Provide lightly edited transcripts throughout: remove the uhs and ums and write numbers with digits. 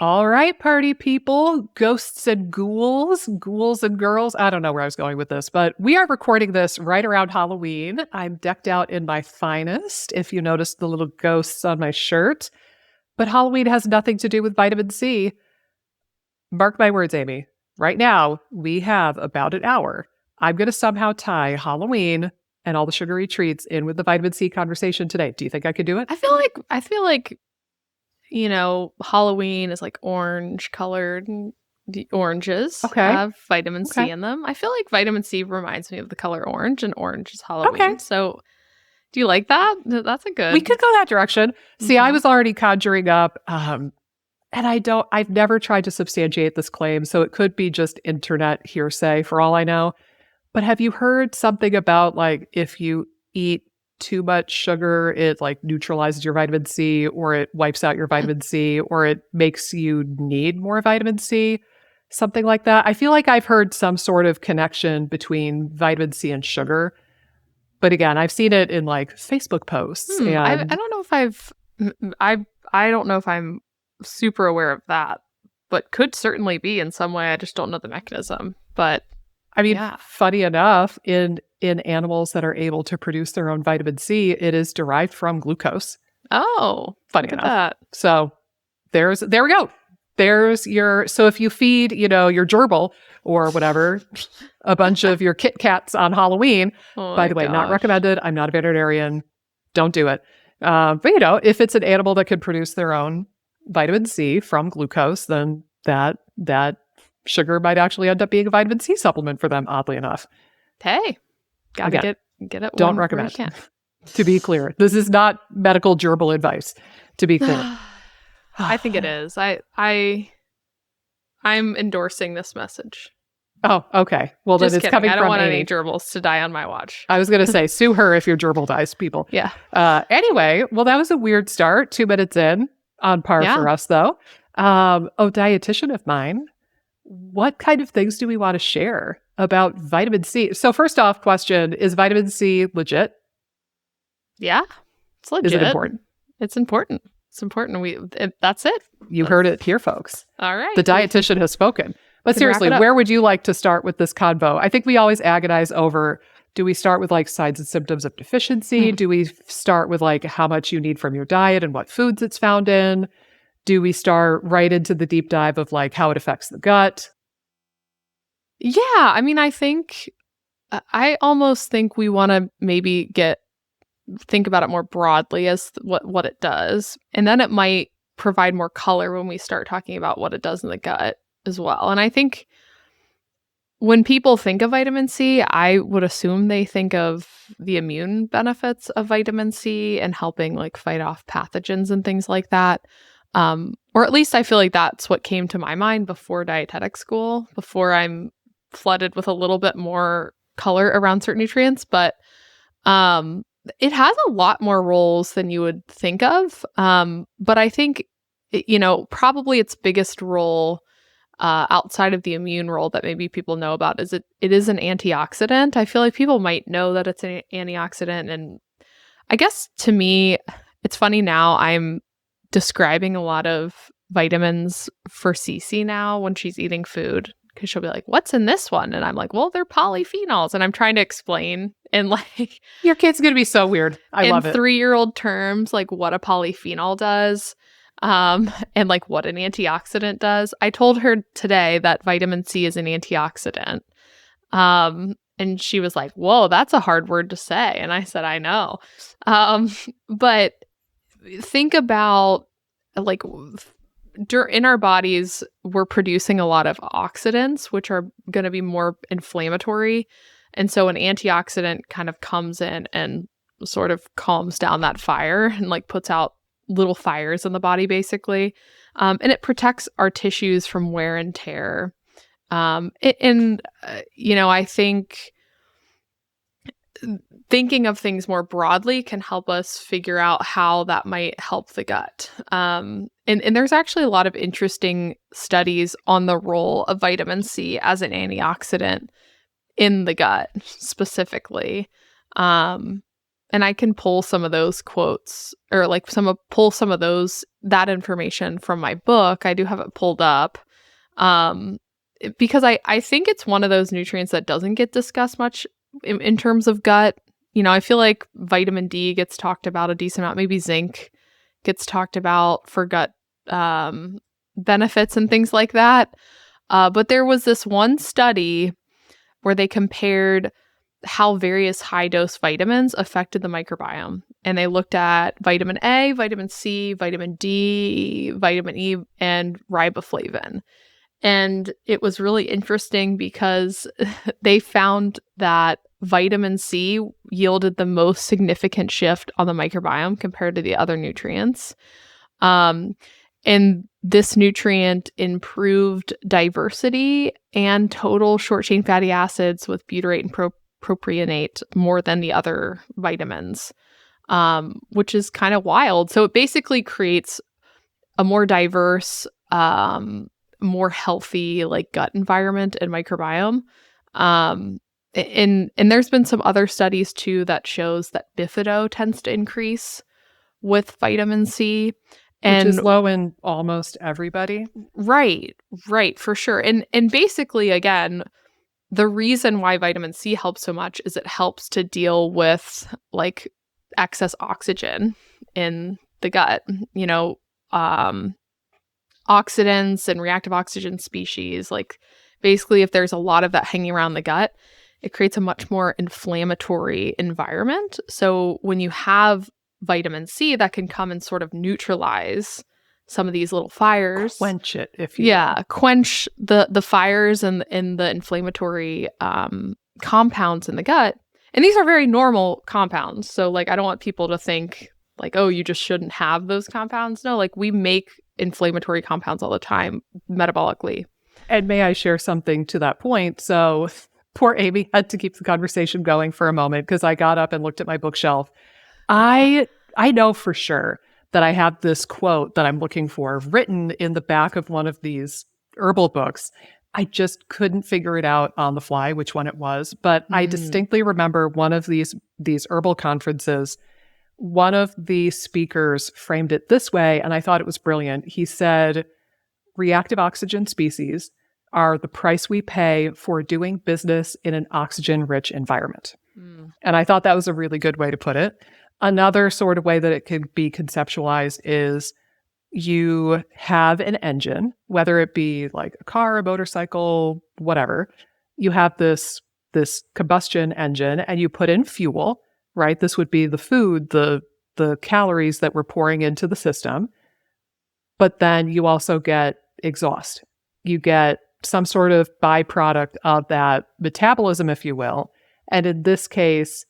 All right, party people, ghosts and ghouls, ghouls and girls. I don't know where I was going with this, but we are recording this right around Halloween. I'm decked out in my finest, if you notice the little ghosts on my shirt. But Halloween has nothing to do with vitamin C. Mark my words, Amy. Right now, we have about an hour. I'm going to somehow tie Halloween and all the sugary treats in with the vitamin C conversation today. Do you think I could do it? I feel like Halloween is like orange colored, and the oranges Okay. have vitamin Okay. C in them. I feel like vitamin C reminds me of the color orange, and orange is Halloween. Okay. So, do you like that? That's a We good. could go that direction. See, I Mhm. was already conjuring up, and I've never tried to substantiate this claim, so it could be just internet hearsay for all I know. But have you heard something about like if you eat too much sugar, it like neutralizes your vitamin C or it wipes out your vitamin C or it makes you need more vitamin C? Something like that. I feel like I've heard some sort of connection between vitamin C and sugar. But again, I've seen it in like Facebook posts I and don't know if I don't know if I'm super aware of that, but could certainly be in some way. I just don't know the mechanism. But I mean, yeah. funny enough, in animals that are able to produce their own vitamin C, it is derived from glucose. Oh, Funny look at enough. that. So there we go. There's your so if you feed, your gerbil or whatever, a bunch of your Kit Kats on Halloween, Oh by my the way, not gosh. recommended. I'm not a veterinarian. Don't do it. But if it's an animal that can produce their own vitamin C from glucose, then that sugar might actually end up being a vitamin C supplement for them, oddly enough. Hey, gotta Again, get it don't where you recommend. can. To be clear, this is not medical gerbil advice. To be clear. I think it is. I'm endorsing this message. Oh, okay. Well, then Just it's kidding. coming I don't from want Amy. any gerbils to die on my watch. I was going to say, sue her if your gerbil dies, people. Yeah. Anyway, well, that was a weird start. 2 minutes in, on par Yeah. for us, though. Dietitian of mine, what kind of things do we want to share about vitamin C? So first off, question, is vitamin C legit? Yeah. It's legit. Is it important? It's important. It's important. That's it. You heard it here, folks. All right. The dietitian has spoken. But Can seriously, wrap it up. where would you like to start with this convo? I think we always agonize over, do we start with like signs and symptoms of deficiency? Do we start with like how much you need from your diet and what foods it's found in? Do we start right into the deep dive of like how it affects the gut? Yeah. I mean, I almost think we want to maybe think about it more broadly as what it does. And then it might provide more color when we start talking about what it does in the gut as well. And I think when people think of vitamin C, I would assume they think of the immune benefits of vitamin C and helping like fight off pathogens and things like that. Or at least I feel like that's what came to my mind before dietetic school, before I'm flooded with a little bit more color around certain nutrients. But it has a lot more roles than you would think of. But I think, probably its biggest role outside of the immune role that maybe people know about is it is an antioxidant. I feel like people might know that it's an antioxidant. And I guess to me, it's funny now I'm describing a lot of vitamins for Cece now when she's eating food. Because she'll be like, what's in this one? And I'm like, well, they're polyphenols. And I'm trying to explain in like Your kid's going to be so weird. I love it. 3-year-old terms, like what a polyphenol does, and like what an antioxidant does. I told her today that vitamin C is an antioxidant. And she was like, whoa, that's a hard word to say. And I said, I know. But think about like in our bodies, we're producing a lot of oxidants, which are going to be more inflammatory. And so an antioxidant kind of comes in and sort of calms down that fire and like puts out little fires in the body, basically. And it protects our tissues from wear and tear. I think thinking of things more broadly can help us figure out how that might help the gut. And there's actually a lot of interesting studies on the role of vitamin C as an antioxidant in the gut specifically. and I can pull some of those quotes or like pull some of that information from my book. I do have it pulled up. Because I think it's one of those nutrients that doesn't get discussed much in terms of gut. I feel like vitamin D gets talked about a decent amount. Maybe zinc gets talked about for gut benefits and things like that. But there was this one study where they compared how various high-dose vitamins affected the microbiome. And they looked at vitamin A, vitamin C, vitamin D, vitamin E, and riboflavin. And it was really interesting because they found that vitamin C yielded the most significant shift on the microbiome compared to the other nutrients. And this nutrient improved diversity and total short-chain fatty acids with butyrate and propionate more than the other vitamins, which is kind of wild. So it basically creates a more diverse, more healthy like gut environment and microbiome. And there's been some other studies too that shows that bifido tends to increase with vitamin C. Which is low in almost everybody. Right, for sure. And basically, again, the reason why vitamin C helps so much is it helps to deal with like excess oxygen in the gut. Oxidants and reactive oxygen species, like basically if there's a lot of that hanging around the gut, it creates a much more inflammatory environment. So when you have vitamin C, that can come and sort of neutralize some of these little fires. Quench it, if you will. Quench the fires and the inflammatory compounds in the gut. And these are very normal compounds. So like I don't want people to think like, oh, you just shouldn't have those compounds. No, like we make inflammatory compounds all the time metabolically. And may I share something to that point? So poor Amy had to keep the conversation going for a moment because I got up and looked at my bookshelf. I know for sure that I have this quote that I'm looking for written in the back of one of these herbal books. I just couldn't figure it out on the fly which one it was, but I distinctly remember one of these herbal conferences. One of the speakers framed it this way, and I thought it was brilliant. He said, reactive oxygen species are the price we pay for doing business in an oxygen-rich environment. And I thought that was a really good way to put it. Another sort of way that it could be conceptualized is you have an engine, whether it be like a car, a motorcycle, whatever. You have this combustion engine and you put in fuel, right? This would be the food, the calories that we're pouring into the system. But then you also get exhaust. You get some sort of byproduct of that metabolism, if you will. And in this case,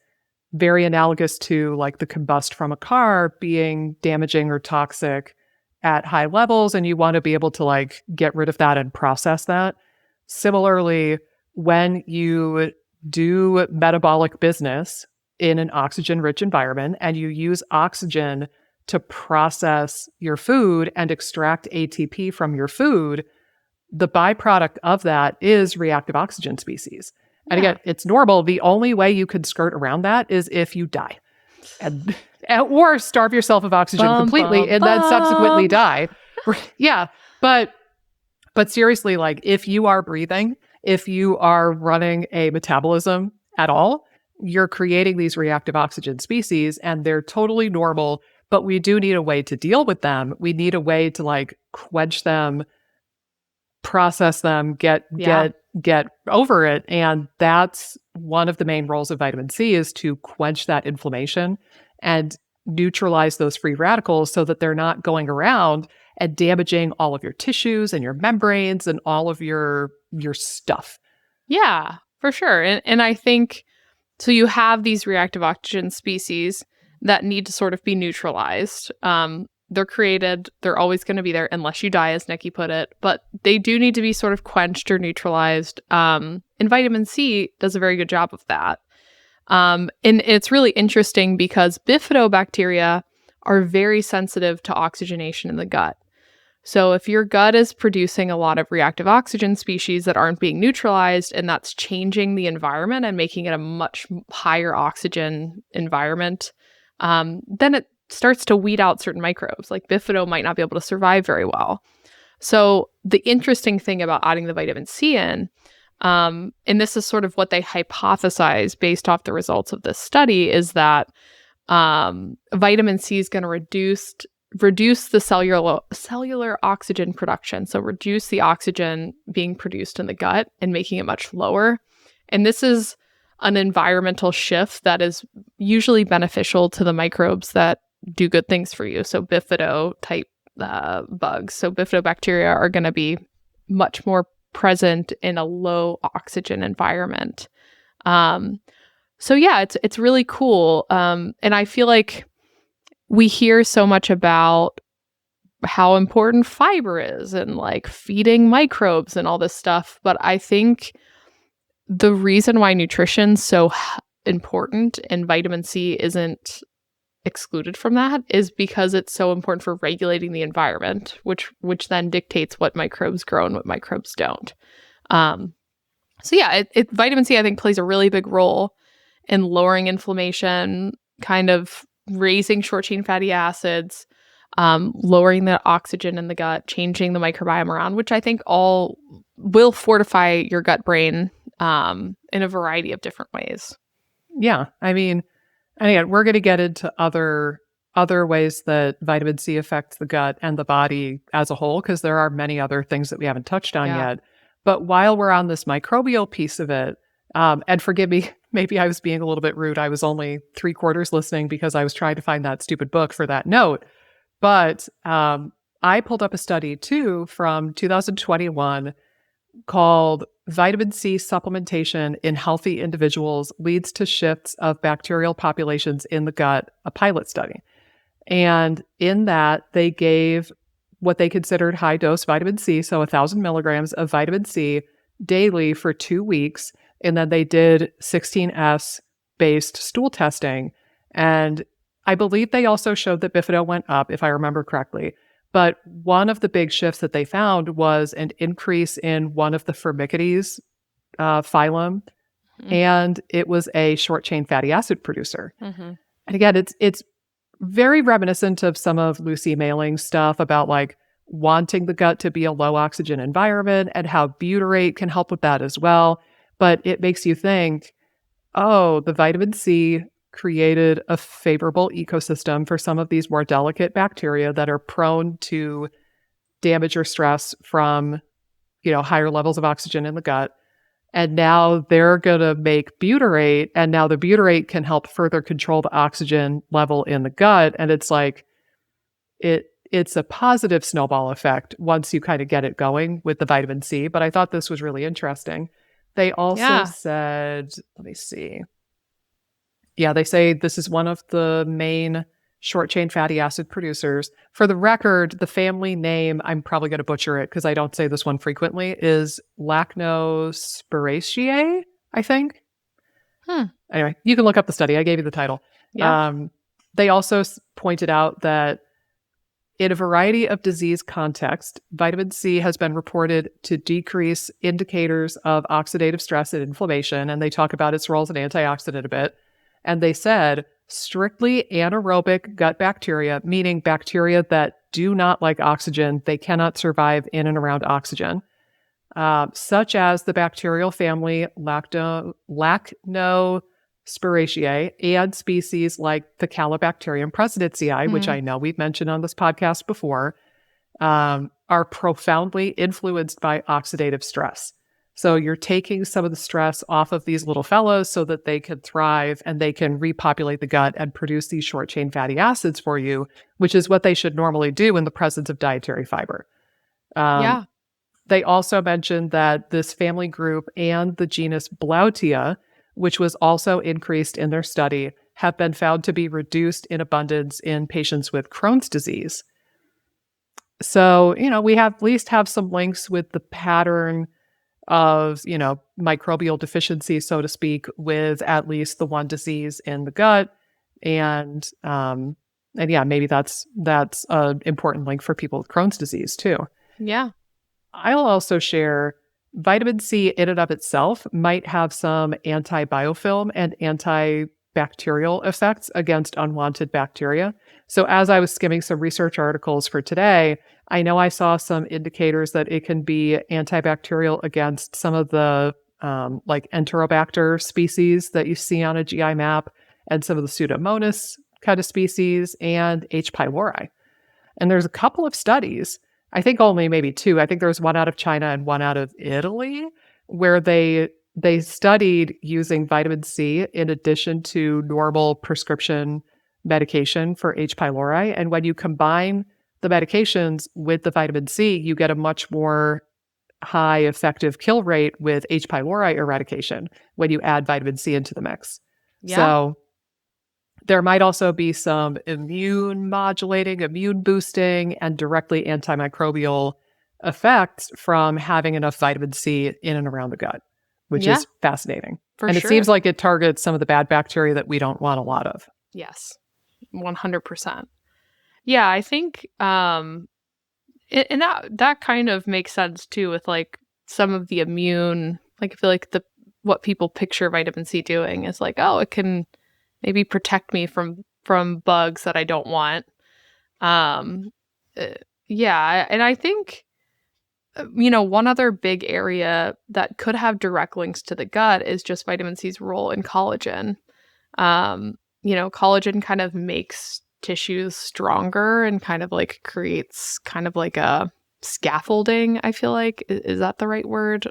very analogous to like the combust from a car being damaging or toxic at high levels, and you want to be able to like get rid of that and process that. Similarly, when you do metabolic business in an oxygen-rich environment and you use oxygen to process your food and extract ATP from your food, the byproduct of that is reactive oxygen species. And again, it's normal. The only way you could skirt around that is if you die or starve yourself of oxygen completely and then subsequently die. Yeah. But seriously, like if you are breathing, if you are running a metabolism at all, you're creating these reactive oxygen species and they're totally normal, but we do need a way to deal with them. We need a way to like quench them, process them, get over it. And that's one of the main roles of vitamin C, is to quench that inflammation and neutralize those free radicals so that they're not going around and damaging all of your tissues and your membranes and all of your stuff. Yeah, for sure. And I think, so you have these reactive oxygen species that need to sort of be neutralized. They're created, they're always going to be there unless you die, as Nikki put it, but they do need to be sort of quenched or neutralized. And vitamin C does a very good job of that. And it's really interesting because bifidobacteria are very sensitive to oxygenation in the gut. So if your gut is producing a lot of reactive oxygen species that aren't being neutralized, and that's changing the environment and making it a much higher oxygen environment, then it starts to weed out certain microbes. Like bifido might not be able to survive very well. So the interesting thing about adding the vitamin C in, and this is sort of what they hypothesize based off the results of this study, is that vitamin C is going to reduce the cellular oxygen production. So reduce the oxygen being produced in the gut and making it much lower. And this is an environmental shift that is usually beneficial to the microbes that do good things for you. So bifido type bugs. So bifidobacteria are going to be much more present in a low oxygen environment. So yeah, it's really cool. And I feel like we hear so much about how important fiber is and like feeding microbes and all this stuff. But I think the reason why nutrition's so important and vitamin C isn't excluded from that is because it's so important for regulating the environment, which then dictates what microbes grow and what microbes don't. So yeah, vitamin C I think plays a really big role in lowering inflammation, kind of raising short chain fatty acids, lowering the oxygen in the gut, changing the microbiome around, which I think all will fortify your gut brain in a variety of different ways. Yeah. I mean, and again, we're going to get into other ways that vitamin C affects the gut and the body as a whole, because there are many other things that we haven't touched on yet. But while we're on this microbial piece of it, and forgive me, maybe I was being a little bit rude. I was only 3/4 listening because I was trying to find that stupid book for that note. But I pulled up a study too from 2021 called Vitamin C Supplementation in Healthy Individuals Leads to Shifts of Bacterial Populations in the Gut, a pilot study. And in that, they gave what they considered high dose vitamin C, so 1,000 milligrams of vitamin C daily for 2 weeks. And then they did 16S based stool testing. And I believe they also showed that bifido went up, if I remember correctly. But one of the big shifts that they found was an increase in one of the Firmicutes phylum, and it was a short chain fatty acid producer. And again, it's very reminiscent of some of Lucy Mailing's stuff about like wanting the gut to be a low oxygen environment and how butyrate can help with that as well. But it makes you think, oh, the vitamin C created a favorable ecosystem for some of these more delicate bacteria that are prone to damage or stress from, higher levels of oxygen in the gut. And now they're going to make butyrate, and now the butyrate can help further control the oxygen level in the gut. And it's like, it's a positive snowball effect once you kind of get it going with the vitamin C. But I thought this was really interesting. They also said, let me see. Yeah, they say this is one of the main short chain fatty acid producers. For the record, the family name, I'm probably going to butcher it because I don't say this one frequently, is Lacnospiraceae, I think. Anyway, you can look up the study. I gave you the title. They also pointed out that in a variety of disease contexts, vitamin C has been reported to decrease indicators of oxidative stress and inflammation, and they talk about its role as an antioxidant a bit. And they said strictly anaerobic gut bacteria, meaning bacteria that do not like oxygen, they cannot survive in and around oxygen, such as the bacterial family Lacnospiraceae and species like the Calibacterium presidentii, which I know we've mentioned on this podcast before, are profoundly influenced by oxidative stress. So you're taking some of the stress off of these little fellows so that they can thrive and they can repopulate the gut and produce these short chain fatty acids for you, which is what they should normally do in the presence of dietary fiber. They also mentioned that this family group and the genus Blautia, which was also increased in their study, have been found to be reduced in abundance in patients with Crohn's disease. So, we at least have some links with the pattern of, microbial deficiency, so to speak, with at least the one disease in the gut. And yeah, maybe that's an important link for people with Crohn's disease too. Yeah. I'll also share vitamin C in and of itself might have some anti-biofilm and bacterial effects against unwanted bacteria. So as I was skimming some research articles for today, I know I saw some indicators that it can be antibacterial against some of the like Enterobacter species that you see on a GI map, and some of the Pseudomonas kind of species, and H. pylori. And there's a couple of studies, I think only maybe two. I think there was one out of China and one out of Italy, where they studied using vitamin C in addition to normal prescription medication for H. pylori. And when you combine the medications with the vitamin C, you get a much more high effective kill rate with H. pylori eradication when you add vitamin C into the mix. Yeah. So there might also be some immune modulating, immune boosting, and directly antimicrobial effects from having enough vitamin C in and around the gut, which Yeah, is fascinating. for And it seems sure. like it targets some of the bad bacteria that we don't want a lot of. Yes. 100%. Yeah, I think and that kind of makes sense too with like some of the immune, like I feel like the what people picture vitamin C doing is like, oh, it can maybe protect me from bugs that I don't want. Um uh, yeah, and I think one other big area that could have direct links to the gut is just vitamin C's role in collagen. Collagen kind of makes tissues stronger and kind of like creates kind of like a scaffolding, I feel like. Is that the right word?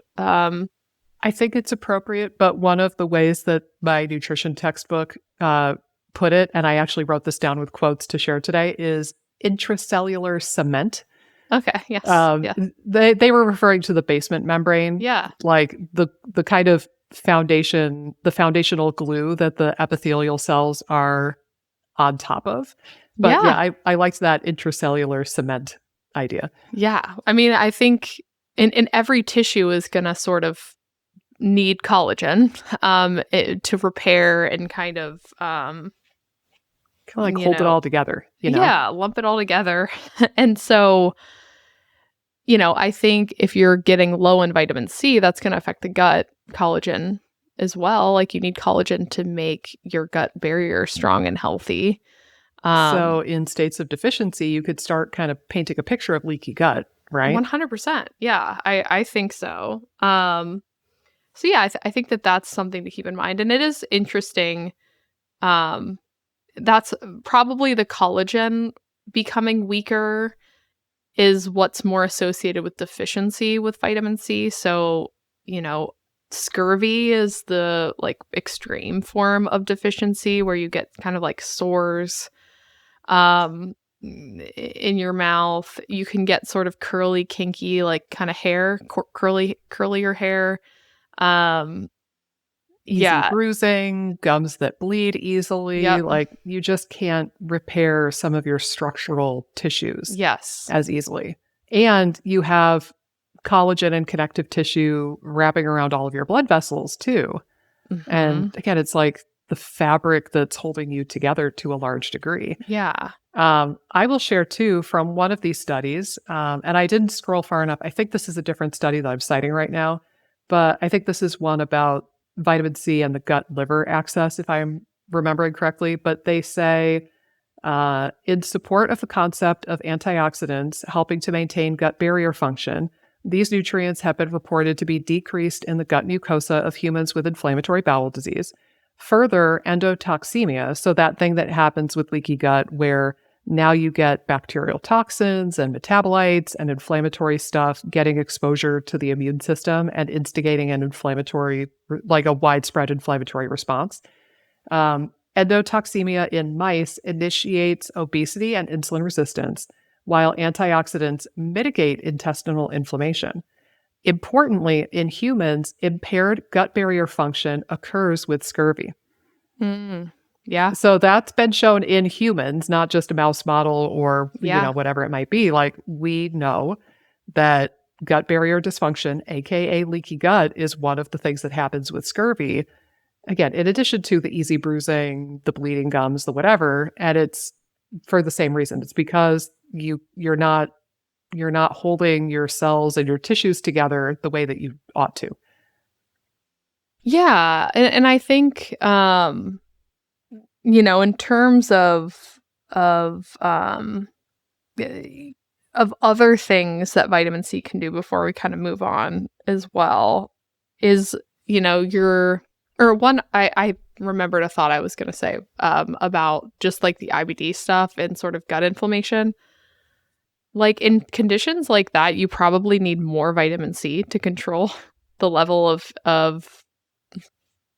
I think it's appropriate, but one of the ways that my nutrition textbook put it, and I actually wrote this down with quotes to share today, is intracellular cement. Okay, yes. Yeah. They were referring to the basement membrane, Yeah. like the kind of the foundational glue that the epithelial cells are on top of. But Yeah. yeah, I liked that intracellular cement idea. Yeah. I mean, I think in every tissue is going to sort of need collagen to repair and kind of Kind of like you hold it know all together, you know? yeah, lump it all together. And so I think if you're getting low in vitamin C, that's going to affect the gut collagen as well. Like you need collagen to make your gut barrier strong and healthy. So in states of deficiency, you could start kind of painting a picture of leaky gut, right? 100%. Yeah, I think so. So yeah, I think that that's something to keep in mind. And it is interesting. Um, that's probably the collagen becoming weaker is what's more associated with deficiency with vitamin C. So, scurvy is the like extreme form of deficiency where you get kind of like sores in your mouth. You can get sort of curly, kinky, like kind of hair, curlier hair. Um, Easy yeah. bruising, gums that bleed easily. Yep. Like you just can't repair some of your structural tissues Yes. as easily. And you have collagen and connective tissue wrapping around all of your blood vessels too. And Mhm. again, it's like the fabric that's holding you together to a large degree. Yeah. I will share too from one of these studies, and I didn't scroll far enough. I think this is a different study that I'm citing right now, but I think this is one about vitamin C and the gut liver axis, if I'm remembering correctly. But they say, in support of the concept of antioxidants helping to maintain gut barrier function, these nutrients have been reported to be decreased in the gut mucosa of humans with inflammatory bowel disease. Further, endotoxemia, so that thing that happens with leaky gut where now you get bacterial toxins and metabolites and inflammatory stuff getting exposure to the immune system and instigating an inflammatory, like a widespread inflammatory response. Endotoxemia in mice initiates obesity and insulin resistance, while antioxidants mitigate intestinal inflammation. Importantly, in humans, impaired gut barrier function occurs with scurvy. Mm. Yeah. So that's been shown in humans, not just a mouse model or, Yeah. whatever it might be. Like we know that gut barrier dysfunction, aka leaky gut, is one of the things that happens with scurvy. Again, in addition to the easy bruising, the bleeding gums, the whatever, and it's for the same reason. It's because you're not holding your cells and your tissues together the way that you ought to. Yeah. And I think in terms of other things that vitamin C can do before we kind of move on as well is, or one, I remembered a thought I was going to say about just like the IBD stuff and sort of gut inflammation. Like in conditions like that, you probably need more vitamin C to control the level of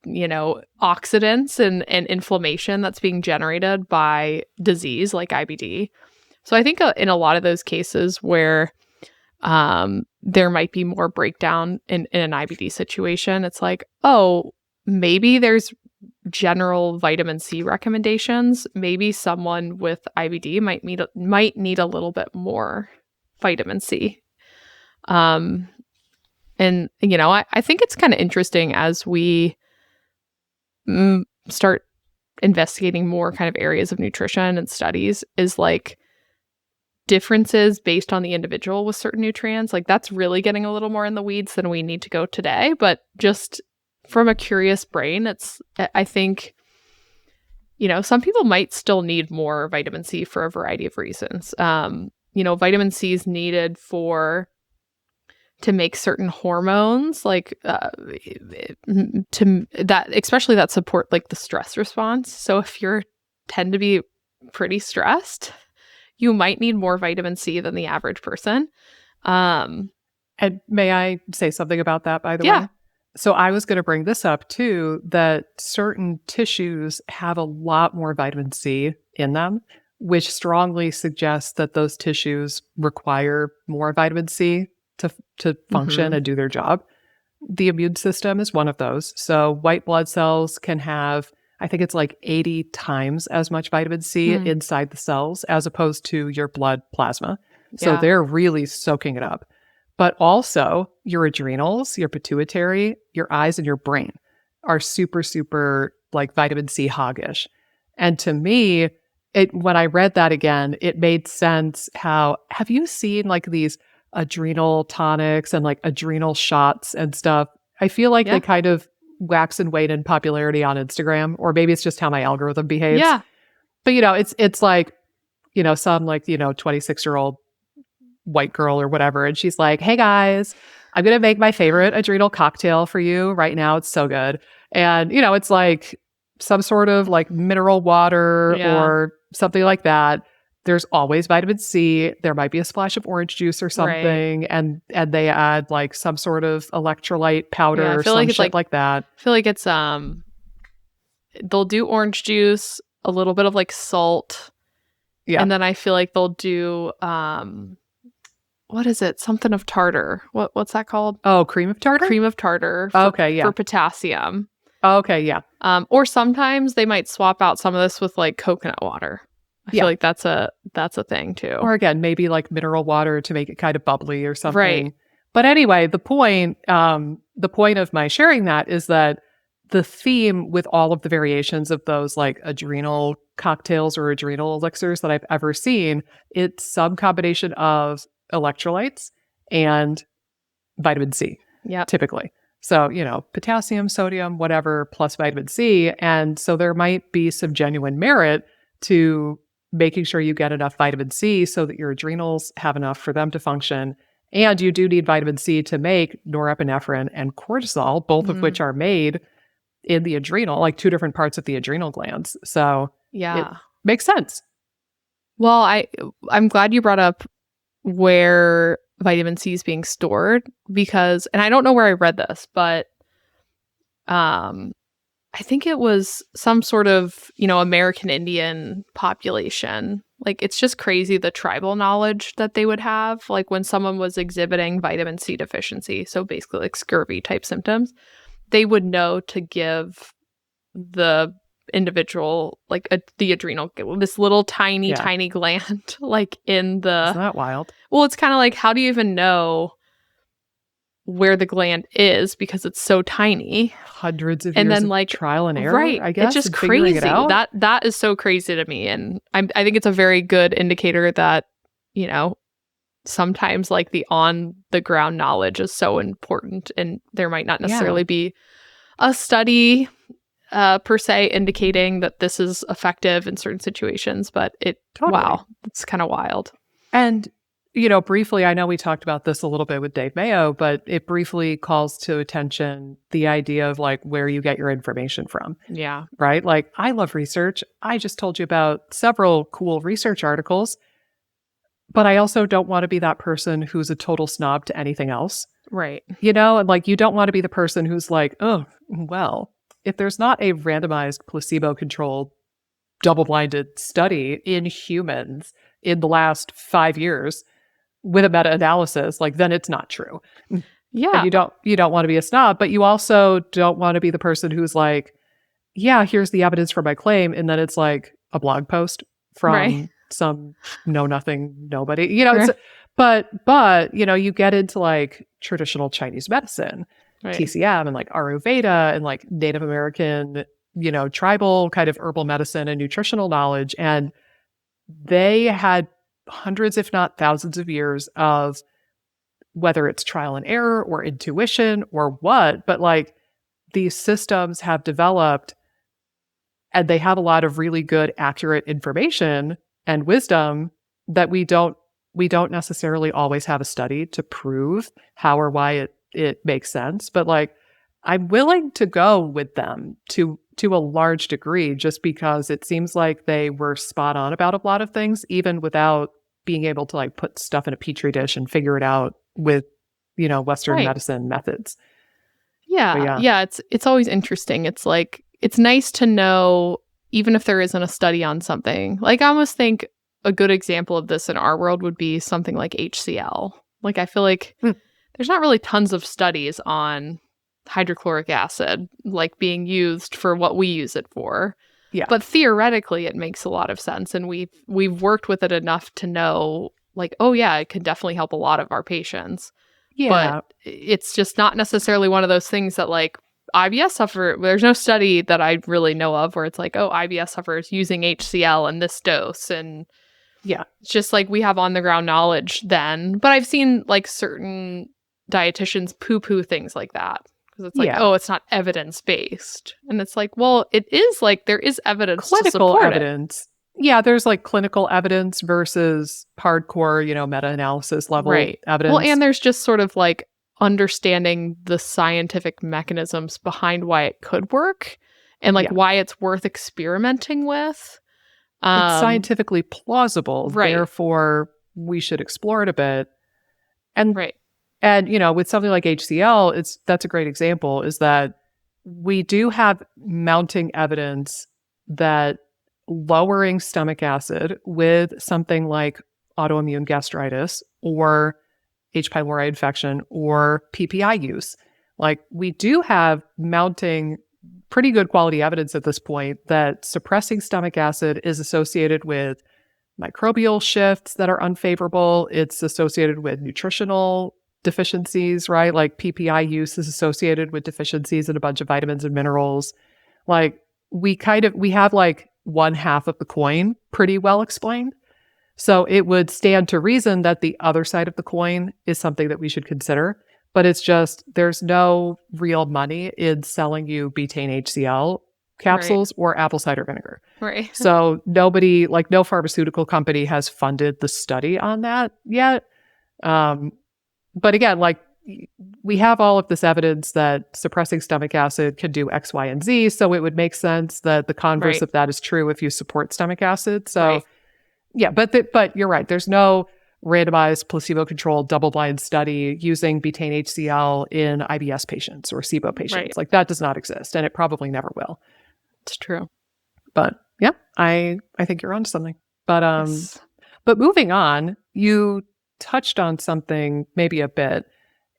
oxidants and inflammation that's being generated by disease like IBD. So I think in a lot of those cases where there might be more breakdown in an IBD situation, it's like, oh, maybe there's general vitamin C recommendations. Maybe someone with IBD might need a little bit more vitamin C. And I think it's kind of interesting as we start investigating more kind of areas of nutrition and studies, is like differences based on the individual with certain nutrients. Like that's really getting a little more in the weeds than we need to go today. But just from a curious brain, I think, some people might still need more vitamin C for a variety of reasons. Vitamin C is needed to make certain hormones, like especially that support like the stress response. So if you tend to be pretty stressed, you might need more vitamin C than the average person. And may I say something about that, by the Yeah. way? So I was going to bring this up too, that certain tissues have a lot more vitamin C in them, which strongly suggests that those tissues require more vitamin C to function and do their job. The immune system is one of those. So white blood cells can have, I think it's like 80 times as much vitamin C inside the cells as opposed to your blood plasma. So Yeah. they're really soaking it up. But also your adrenals, your pituitary, your eyes, and your brain are super, super like vitamin C hoggish. And to me, when I read that again, it made sense how, have you seen like these adrenal tonics and like adrenal shots and stuff? I feel like they kind of wax and wane in popularity on Instagram, or maybe it's just how my algorithm behaves. Yeah. But it's like, some like, 26-year-old white girl or whatever. And she's like, hey guys, I'm going to make my favorite adrenal cocktail for you right now. It's so good. And, it's like some sort of like mineral water or something like that. There's always vitamin C. There might be a splash of orange juice or something. Right. And they add like some sort of electrolyte powder or some shit like that. I feel like it's, they'll do orange juice, a little bit of like salt. Yeah. And then I feel like they'll do, what is it? Something of tartar. What's that called? Oh, cream of tartar? Cream of tartar for potassium. Okay, yeah. Or sometimes they might swap out some of this with like coconut water. I feel like that's a thing too. Or again, maybe like mineral water to make it kind of bubbly or something. Right. But anyway, the point of my sharing that is that the theme with all of the variations of those like adrenal cocktails or adrenal elixirs that I've ever seen, it's some combination of electrolytes and vitamin C, typically. So, potassium, sodium, whatever, plus vitamin C. And so there might be some genuine merit to making sure you get enough vitamin C so that your adrenals have enough for them to function. And you do need vitamin C to make norepinephrine and cortisol, both of which are made in the adrenal, like two different parts of the adrenal glands. So it makes sense. Well, I'm glad you brought up where vitamin C is being stored, because, and I don't know where I read this, but I think it was some sort of, American Indian population. Like, it's just crazy the tribal knowledge that they would have. Like when someone was exhibiting vitamin C deficiency, so basically like scurvy type symptoms, they would know to give the individual like the adrenal, this little tiny gland like in the. Isn't that wild? Well, it's kind of like, how do you even know where the gland is because it's so tiny? Hundreds of years of trial and error, right? I guess. It's just crazy. That is so crazy to me, and I think it's a very good indicator that sometimes like the on the ground knowledge is so important, and there might not necessarily be a study per se indicating that this is effective in certain situations, but Totally. wow, it's kind of wild. And, briefly, I know we talked about this a little bit with Dave Mayo, but it briefly calls to attention the idea of like where you get your information from, Yeah. right? Like, I love research. I just told you about several cool research articles, but I also don't want to be that person who's a total snob to anything else, Right. and like, you don't want to be the person who's like, oh, well, if there's not a randomized placebo controlled double-blinded study in humans in the last 5 years with a meta-analysis, like, then it's not true. And Yeah. you don't want to be a snob, but you also don't want to be the person who's like, yeah, here's the evidence for my claim, and then it's like a blog post Right. from some know nothing nobody. Right. But you get into like traditional Chinese medicine, Right. TCM, and like Ayurveda, and like Native American, tribal kind of herbal medicine and nutritional knowledge, and they had hundreds, if not thousands of years of whether it's trial and error or intuition or what, but like these systems have developed and they have a lot of really good, accurate information and wisdom that we don't necessarily always have a study to prove how or why it makes sense. But like, I'm willing to go with them to a large degree, just because it seems like they were spot on about a lot of things, even without being able to like put stuff in a petri dish and figure it out with, Western Right. medicine methods. But Yeah. yeah. Yeah. It's always interesting. It's like, it's nice to know, even if there isn't a study on something. Like, I almost think a good example of this in our world would be something like HCl. Like, I feel like there's not really tons of studies on hydrochloric acid, like being used for what we use it for. Yeah. But theoretically, it makes a lot of sense. And we've worked with it enough to know, like, oh yeah, it can definitely help a lot of our patients. Yeah. But it's just not necessarily one of those things that like IBS suffer. There's no study that I really know of where it's like, oh, IBS sufferers using HCl in this dose. And yeah. it's just like we have on the ground knowledge then. But I've seen like certain dietitians poo-poo things like that. Because it's like, Yeah. oh, it's not evidence-based. And it's like, well, it is like there is evidence to Clinical support it. evidence. Yeah, there's like clinical evidence versus hardcore, meta-analysis level Right. evidence. Well, and there's just sort of like understanding the scientific mechanisms behind why it could work and like Yeah. why it's worth experimenting with. It's scientifically plausible, right. therefore we should explore it a bit. And Right. and with something like HCl, that's a great example, is that we do have mounting evidence that lowering stomach acid with something like autoimmune gastritis or H. pylori infection or PPI use. Like, we do have mounting pretty good quality evidence at this point that suppressing stomach acid is associated with microbial shifts that are unfavorable. It's associated with nutritional deficiencies, right? Like, PPI use is associated with deficiencies in a bunch of vitamins and minerals. Like, we have like one half of the coin pretty well explained. So it would stand to reason that the other side of the coin is something that we should consider. But it's just, there's no real money in selling you betaine HCl capsules or apple cider vinegar. Right. So nobody, like no pharmaceutical company has funded the study on that yet. But again, like, we have all of this evidence that suppressing stomach acid can do X, Y, and Z. So it would make sense that the converse of that is true if you support stomach acid. So yeah, but you're right. There's no randomized placebo-controlled double-blind study using betaine HCl in IBS patients or SIBO patients. Right. Like, that does not exist, and it probably never will. It's true. But yeah, I think you're onto something. But Yes. but moving on, you touched on something maybe a bit,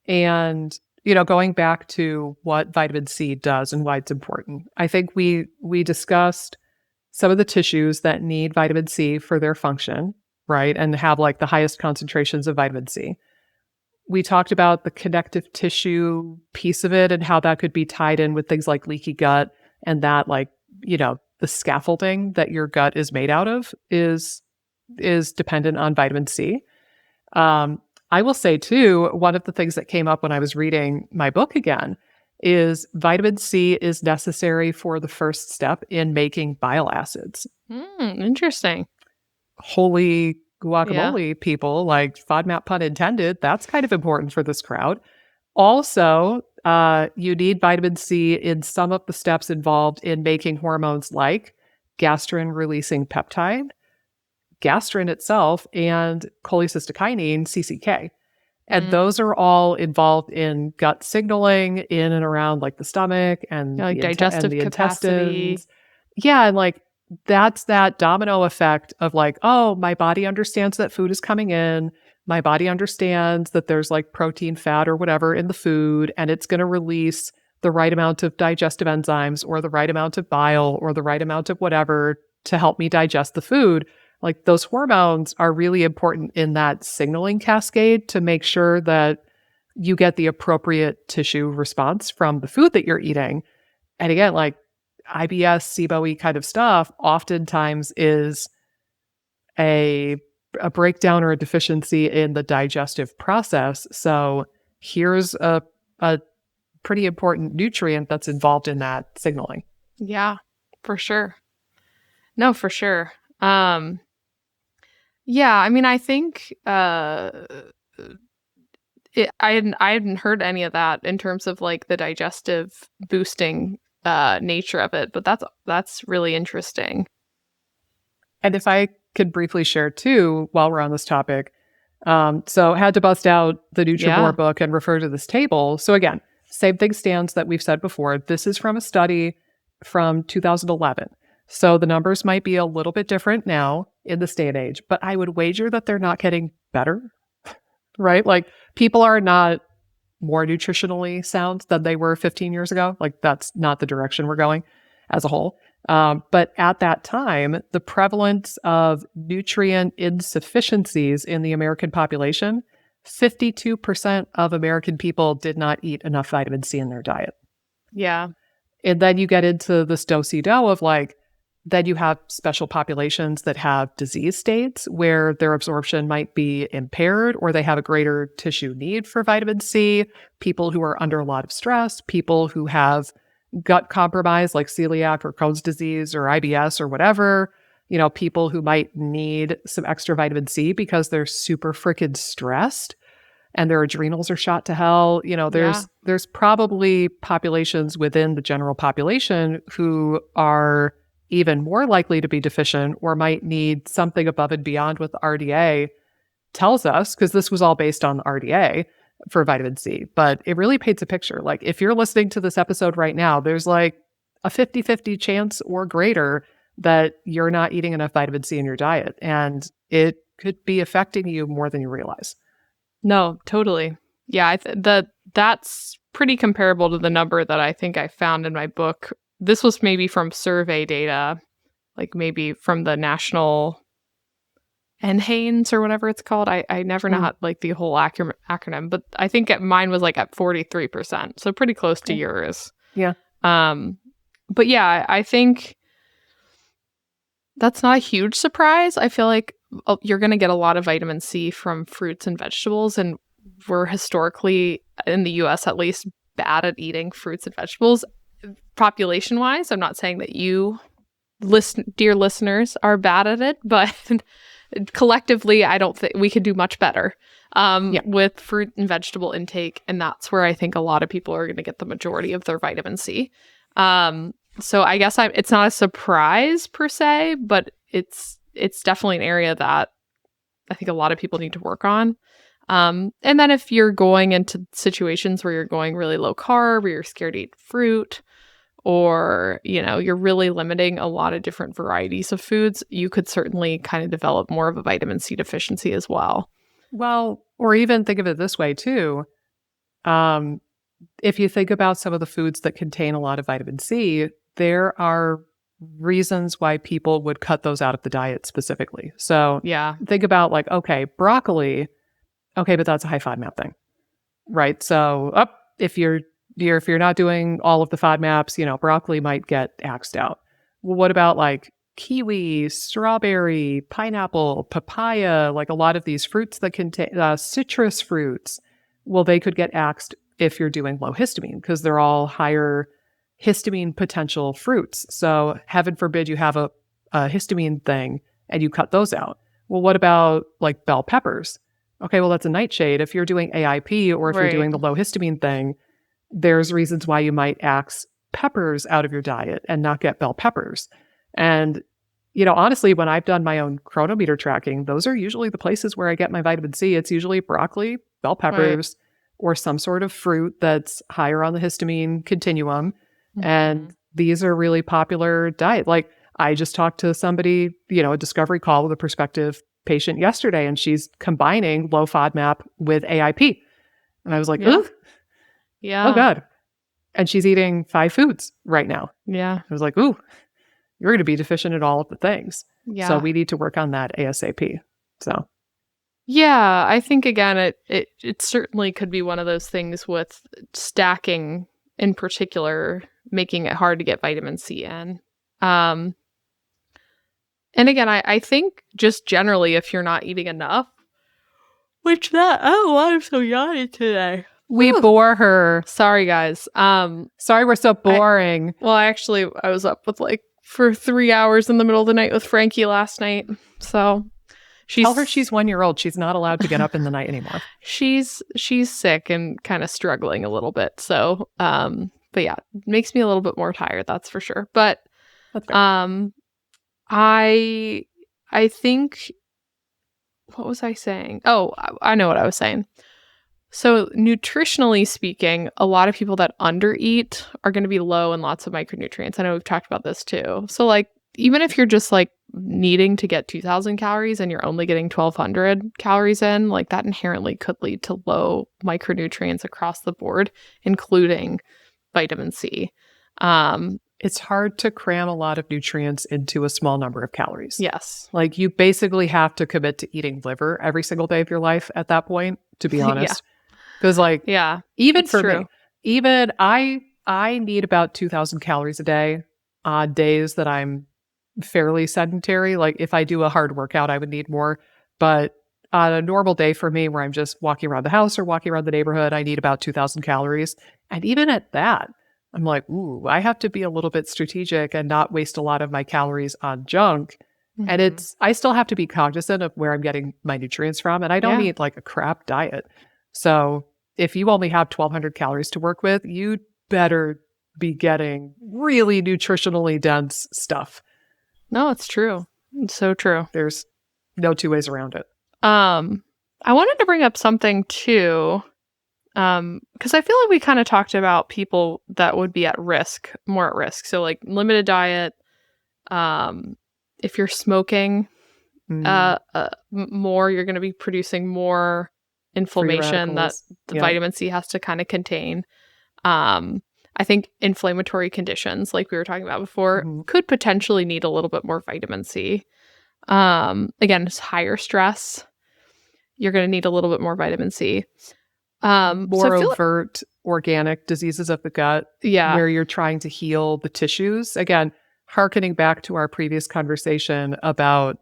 and going back to what vitamin C does and why it's important. I think we discussed some of the tissues that need vitamin C for their function, right? And have like the highest concentrations of vitamin C. We talked about the connective tissue piece of it and how that could be tied in with things like leaky gut, and that, like, the scaffolding that your gut is made out of is dependent on vitamin C. I will say too, one of the things that came up when I was reading my book again is vitamin C is necessary for the first step in making bile acids. Interesting. Holy Yeah. guacamole, people, like FODMAP pun intended, that's kind of important for this crowd. Also, you need vitamin C in some of the steps involved in making hormones like gastrin releasing peptide, gastrin itself, and cholecystokinin, CCK. And Mm. those are all involved in gut signaling in and around like the stomach and Yeah, like digestive the capacity. intestines. Yeah, and like that's that domino effect of like, oh, my body understands that food is coming in. My body understands that there's like protein, fat, or whatever in the food, and it's going to release the right amount of digestive enzymes or the right amount of bile or the right amount of whatever to help me digest the food. Like those hormones are really important in that signaling cascade to make sure that you get the appropriate tissue response from the food that you're eating. And again, like IBS, SIBO kind of stuff oftentimes is a a breakdown or a deficiency in the digestive process. So here's a pretty important nutrient that's involved in that signaling. Yeah, for sure. No, for sure. Um, yeah, I mean, I think I hadn't heard any of that in terms of like the digestive boosting nature of it, but that's really interesting. And if I could briefly share too, while we're on this topic, so had to bust out the Yeah. Nutrimore book and refer to this table. So again, same thing stands that we've said before. This is from a study from 2011. So the numbers might be a little bit different now in this day and age, but I would wager that they're not getting better, right? Like people are not more nutritionally sound than they were 15 years ago. Like that's not the direction we're going as a whole. But at that time, the prevalence of nutrient insufficiencies in the American population, 52% of American people did not eat enough vitamin C in their diet. Yeah. And then you get into this do-si-do of like, then you have special populations that have disease states where their absorption might be impaired or they have a greater tissue need for vitamin C, people who are under a lot of stress, people who have gut compromise like celiac or Crohn's disease or IBS or whatever, people who might need some extra vitamin C because they're super freaking stressed and their adrenals are shot to hell. Yeah. There's probably populations within the general population who are even more likely to be deficient or might need something above and beyond what the RDA tells us, because this was all based on the RDA for vitamin C. But it really paints a picture. Like if you're listening to this episode right now, there's like a 50-50 chance or greater that you're not eating enough vitamin C in your diet. And it could be affecting you more than you realize. No, totally. Yeah, that's pretty comparable to the number that I think I found in my book. This was maybe from survey data, like maybe from the National NHANES or whatever it's called. I never know Mm, how like the whole acronym, but I think mine was like at 43%, so pretty close to okay. yours. Yeah. Um, but yeah, I think that's not a huge surprise. I feel like you're going to get a lot of vitamin C from fruits and vegetables, and we're historically, in the US at least, bad at eating fruits and vegetables. Population wise, I'm not saying that you, dear listeners, are bad at it, but collectively, I don't think we could do much better Yeah. with fruit and vegetable intake. And that's where I think a lot of people are going to get the majority of their vitamin C. So I guess it's not a surprise per se, but it's definitely an area that I think a lot of people need to work on. And then if you're going into situations where you're going really low carb or you're scared to eat fruit, or you're really limiting a lot of different varieties of foods, you could certainly kind of develop more of a vitamin C deficiency as well. Well, or even think of it this way too. Um, if you think about some of the foods that contain a lot of vitamin C, there are reasons why people would cut those out of the diet specifically. So Yeah. think about like, okay, broccoli, okay, but that's a high FODMAP thing, right? So if you're not doing all of the FODMAPs, broccoli might get axed out. Well, what about like kiwi, strawberry, pineapple, papaya, like a lot of these fruits that contain citrus fruits? Well, they could get axed if you're doing low histamine, because they're all higher histamine potential fruits. So heaven forbid you have a histamine thing and you cut those out. Well, what about like bell peppers? Okay, well, that's a nightshade. If you're doing AIP or if you're Right. doing the low histamine thing, there's reasons why you might axe peppers out of your diet and not get bell peppers. And, honestly, when I've done my own chronometer tracking, those are usually the places where I get my vitamin C. It's usually broccoli, bell Right. peppers, or some sort of fruit that's higher on the histamine continuum. And Mhm. these are really popular diet. Like I just talked to somebody, a discovery call with a prospective patient yesterday, and she's combining low FODMAP with AIP. And I was like, Yeah. ooh, oh Yeah. God. And she's eating 5 foods right now. Yeah. I was like, ooh, you're going to be deficient in all of the things. So Yeah. we need to work on that ASAP. So Yeah, I think again it certainly could be one of those things with stacking in particular making it hard to get vitamin C in. Um and again I think just generally if you're not eating enough, which that oh I'm so yawny today. we Whew. bore her. Sorry guys. Sorry, we're so I boring. I was up with for 3 hours in the middle of the night with Frankie last night. So Tell her she's 1 year old. She's not allowed to get up in the night anymore. she's sick and kind of struggling a little bit. So, but yeah, makes me a little bit more tired, that's for sure. But That's fair. I think what was I saying? Oh, I know what I was saying. So, nutritionally speaking, a lot of people that undereat are going to be low in lots of micronutrients. I know we've talked about this too. So, even if you're just needing to get 2,000 calories and you're only getting 1,200 calories in, that inherently could lead to low micronutrients across the board, including vitamin C. It's hard to cram a lot of nutrients into a small number of calories. Yes. You basically have to commit to eating liver every single day of your life at that point, to be honest. Because Yeah. even It's for true. me, even I need about 2,000 calories a day on days that I'm fairly sedentary. If I do a hard workout, I would need more. But on a normal day for me, where I'm just walking around the house or walking around the neighborhood, I need about 2,000 calories. And even at that, I'm like, ooh, I have to be a little bit strategic and not waste a lot of my calories on junk. And Mhm. I still have to be cognizant of where I'm getting my nutrients from. And I don't Yeah. eat a crap diet. So if you only have 1,200 calories to work with, you better be getting really nutritionally dense stuff. No, it's true. It's so true. There's no two ways around it. I wanted to bring up something too, because I feel like we kind of talked about people that would be more at risk. So limited diet, if you're smoking, Mm, more, you're going to be producing more free inflammation that radicals. the Yep. vitamin C has to kind of contain. I think inflammatory conditions, like we were talking about before, Mhm. could potentially need a little bit more vitamin C. Again, it's higher stress. You're going to need a little bit more vitamin C. So I More feel overt organic diseases of the gut yeah, where you're trying to heal the tissues. Again, hearkening back to our previous conversation about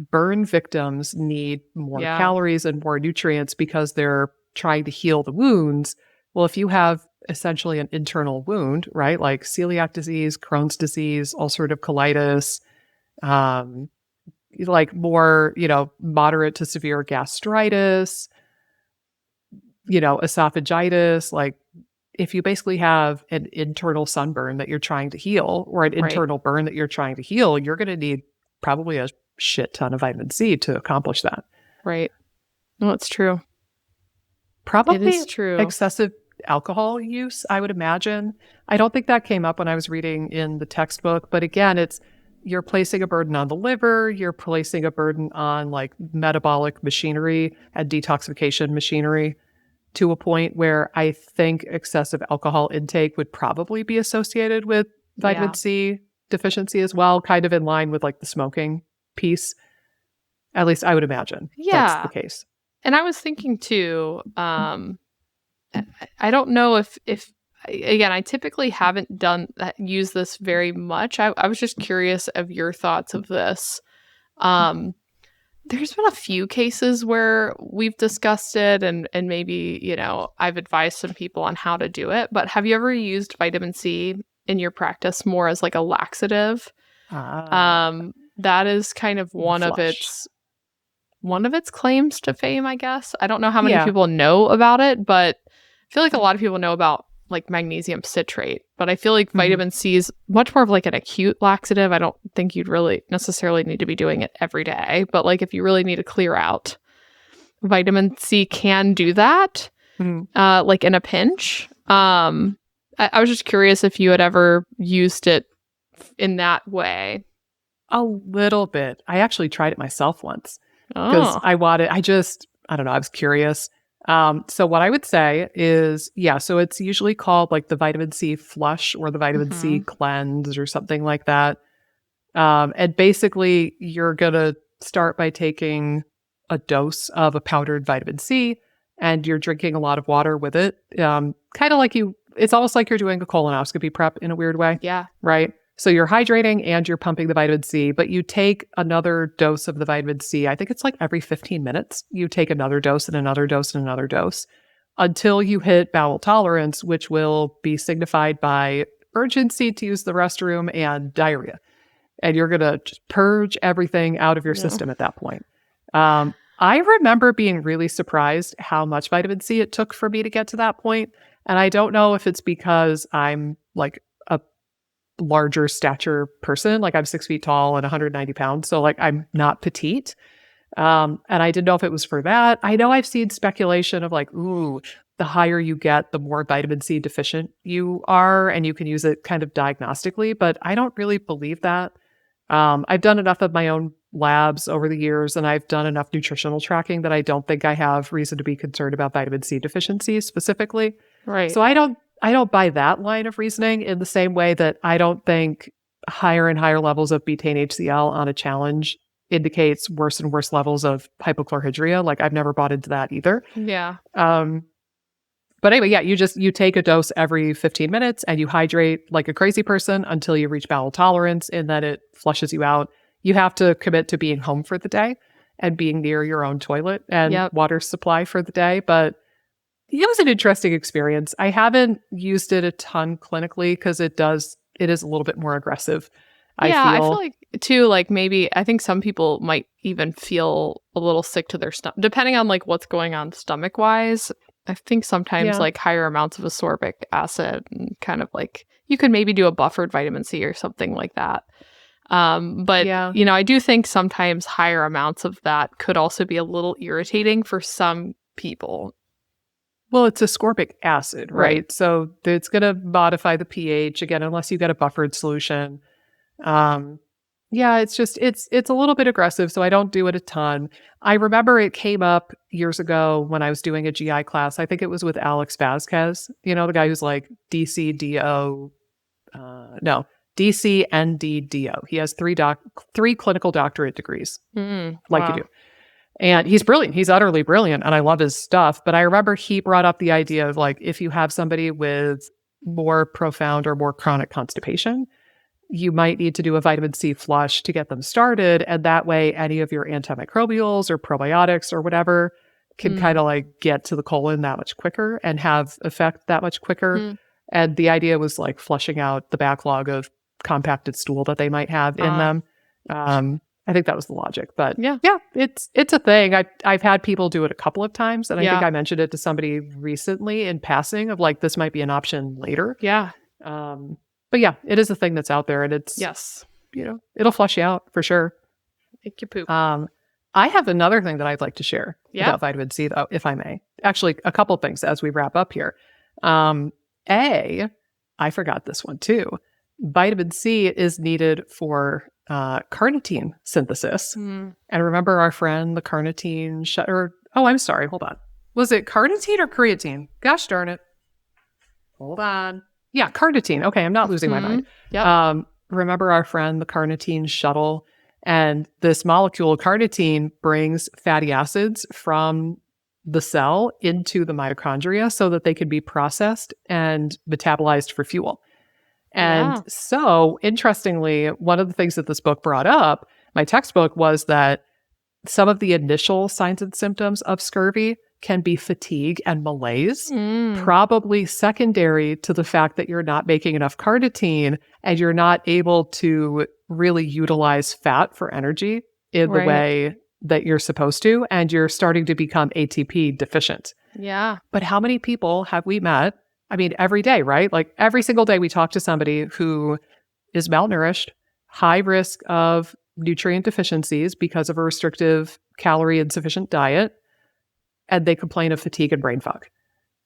burn victims need more yeah, calories and more nutrients because they're trying to heal the wounds. Well, if you have essentially an internal wound, right, like celiac disease, Crohn's disease, ulcerative colitis, um, more, moderate to severe gastritis, esophagitis, if you basically have an internal sunburn that you're trying to heal or an right, internal burn that you're trying to heal, you're going to need probably a shit ton of vitamin C to accomplish that. right. No, it's true. It Probably is true. excessive alcohol use, I would imagine. I don't think that came up when I was reading in the textbook, but again, you're placing a burden on the liver, you're placing a burden on metabolic machinery and detoxification machinery to a point where I think excessive alcohol intake would probably be associated with vitamin Yeah. C deficiency as well, kind of in line with the smoking piece. At least I would imagine that's the Yeah. case. And I was thinking too, I don't know if again, I typically haven't use this very much. I was just curious of your thoughts of this. Um, There's been a few cases where we've discussed it and maybe, I've advised some people on how to do it. But have you ever used vitamin C in your practice more as like a laxative? Ah, That is kind of flush. one of its claims to fame, I guess. I don't know how many Yeah. people know about it, but I feel like a lot of people know about like magnesium citrate. But I feel like Mhm. vitamin C is much more of like an acute laxative. I don't think you'd really necessarily need to be doing it every day. But like if you really need to clear out, vitamin C can do that, Mhm. like in a pinch. I was just curious if you had ever used it in that way. A little bit. I actually tried it myself once because Oh. I don't know, I was curious. So what I would say is, yeah, so it's usually called like the vitamin C flush or the vitamin C Hmm. cleanse or something like that. And basically, you're going to start by taking a dose of a powdered vitamin C and you're drinking a lot of water with it. Kind of like it's almost like you're doing a colonoscopy prep in a weird way, Yeah. right? So you're hydrating and you're pumping the vitamin C, but you take another dose of the vitamin C. I think it's like every 15 minutes, you take another dose and another dose and another dose until you hit bowel tolerance, which will be signified by urgency to use the restroom and diarrhea, and you're going to just purge everything out of your No. system at that point. I remember being really surprised how much vitamin C it took for me to get to that point. And I don't know if it's because I'm like a larger stature person, like I'm 6 feet tall and 190 pounds. So, like, I'm not petite. And I didn't know if it was for that. I know I've seen speculation of like, ooh, the higher you get, the more vitamin C deficient you are, and you can use it kind of diagnostically, but I don't really believe that. I've done enough of my own labs over the years, and I've done enough nutritional tracking that I don't think I have reason to be concerned about vitamin C deficiency specifically. Right. So I don't buy that line of reasoning in the same way that I don't think higher and higher levels of betaine HCl on a challenge indicates worse and worse levels of hypochlorhydria. Like, I've never bought into that either. Yeah. Um, but anyway, yeah, you take a dose every 15 minutes and you hydrate like a crazy person until you reach bowel tolerance, and then it flushes you out. You have to commit to being home for the day and being near your own toilet and Yep. water supply for the day. But it was an interesting experience. I haven't used it a ton clinically because it is a little bit more aggressive, I Yeah, I feel feel. like too, like maybe I think some people might even feel a little sick to their stomach, depending on like what's going on stomach wise. I think sometimes Yeah. like higher amounts of ascorbic acid and kind of like you could maybe do a buffered vitamin C or something like that. But Yeah. I do think sometimes higher amounts of that could also be a little irritating for some people. Well, it's ascorbic acid, Right. right? So it's going to modify the pH again, unless you get a buffered solution. Um, yeah, it's a little bit aggressive, so I don't do it a ton. I remember it came up years ago when I was doing a GI class. I think it was with Alex Vasquez, the guy who's like DCDO, no, DCNDDO. He has three clinical doctorate degrees, like you do. Wow. And he's brilliant. He's utterly brilliant. And I love his stuff. But I remember he brought up the idea of like, if you have somebody with more profound or more chronic constipation, you might need to do a vitamin C flush to get them started. And that way, any of your antimicrobials or probiotics or whatever can kind Mm. of like get to the colon that much quicker and have effect that much quicker. Mm. And the idea was like flushing out the backlog of compacted stool that they might have in Ah. them. I think that was the logic, but Yeah. yeah, it's a thing. I've had people do it a couple of times, and I think Yeah. I mentioned it to somebody recently in passing of like this might be an option later. Yeah. Um, but yeah, it is a thing that's out there, and it's Yes. it'll flush you out for sure. Make you poop. Um, I have another thing that I'd like to share Yeah. about vitamin C, though, if I may. Actually, a couple things as we wrap up here. Um, A, I forgot this one too. Vitamin C is needed for carnitine synthesis. Mm. And remember our friend, the carnitine, oh, I'm sorry, hold on. Was it carnitine or creatine? Gosh darn it. Hold on. Yeah, carnitine. Okay, I'm not losing my mind. Yep. Remember our friend, the carnitine shuttle? And this molecule, carnitine, brings fatty acids from the cell into the mitochondria so that they can be processed and metabolized for fuel. And Yeah. so, interestingly, one of the things that this book brought up, my textbook, was that some of the initial signs and symptoms of scurvy can be fatigue and malaise, Mm, probably secondary to the fact that you're not making enough carnitine and you're not able to really utilize fat for energy in the right. way that you're supposed to, and you're starting to become ATP deficient. Yeah. But how many people have we met? I mean, every day, right? Like every single day we talk to somebody who is malnourished, high risk of nutrient deficiencies because of a restrictive, calorie insufficient diet, and they complain of fatigue and brain fog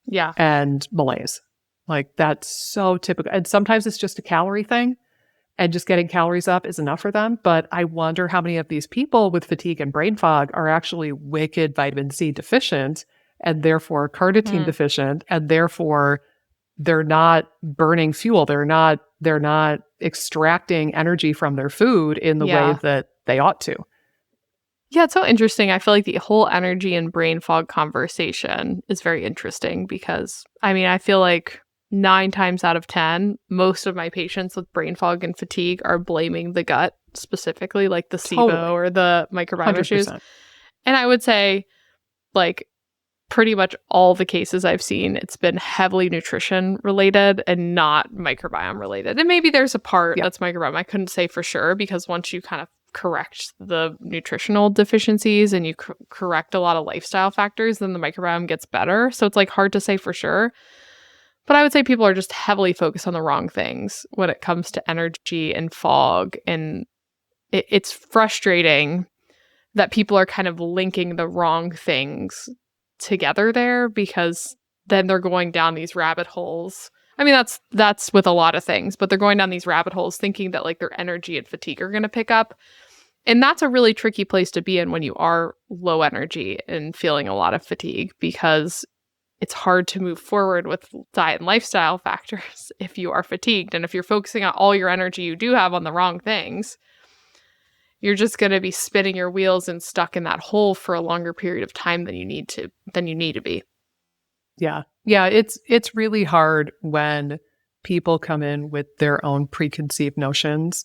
Yeah. and malaise. Like that's so typical. And sometimes it's just a calorie thing and just getting calories up is enough for them. But I wonder how many of these people with fatigue and brain fog are actually wicked vitamin C deficient and therefore carnitine Mm, deficient, and therefore they're not burning fuel. They're not extracting energy from their food in the way yeah. that they ought to. Yeah, it's so interesting. I feel like the whole energy and brain fog conversation is very interesting because, I mean, I feel like 9 times out of 10, most of my patients with brain fog and fatigue are blaming the gut, specifically like the SIBO Totally. or the microbiome issues. 100%. And I would say, like, pretty much all the cases I've seen, it's been heavily nutrition related and not microbiome related. And maybe there's a part Yeah, that's microbiome. I couldn't say for sure because once you kind of correct the nutritional deficiencies and you correct a lot of lifestyle factors, then the microbiome gets better. So it's like hard to say for sure. But I would say people are just heavily focused on the wrong things when it comes to energy and fog. And it's frustrating that people are kind of linking the wrong things together there because then they're going down these rabbit holes. I mean, that's with a lot of things, but they're going down these rabbit holes thinking that like their energy and fatigue are going to pick up. And that's a really tricky place to be in when you are low energy and feeling a lot of fatigue because it's hard to move forward with diet and lifestyle factors if you are fatigued. And if you're focusing on all your energy you do have on the wrong things, you're just going to be spinning your wheels and stuck in that hole for a longer period of time than you need to be. yeah. Yeah, it's really hard when people come in with their own preconceived notions.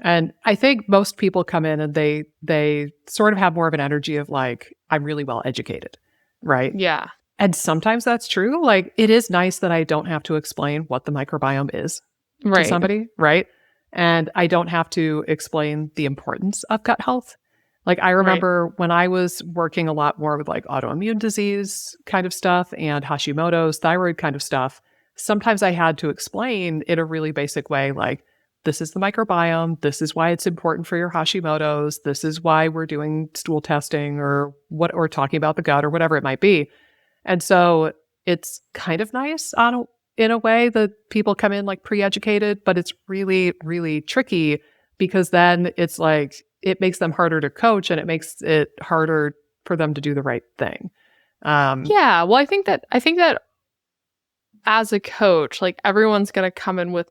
And I think most people come in and they sort of have more of an energy of like, I'm really well educated, right? Yeah. And sometimes that's true. Like it is nice that I don't have to explain what the microbiome is to Right. somebody, right? And I don't have to explain the importance of gut health. Like I Right. remember when I was working a lot more with like autoimmune disease kind of stuff and Hashimoto's thyroid kind of stuff, sometimes I had to explain in a really basic way like this is the microbiome, this is why it's important for your Hashimoto's, this is why we're doing stool testing or what or talking about the gut or whatever it might be. And so it's kind of nice in a way that people come in like pre-educated, but it's really, really tricky because then it's like it makes them harder to coach and it makes it harder for them to do the right thing. Um, Yeah. Well, I think that as a coach, like everyone's going to come in with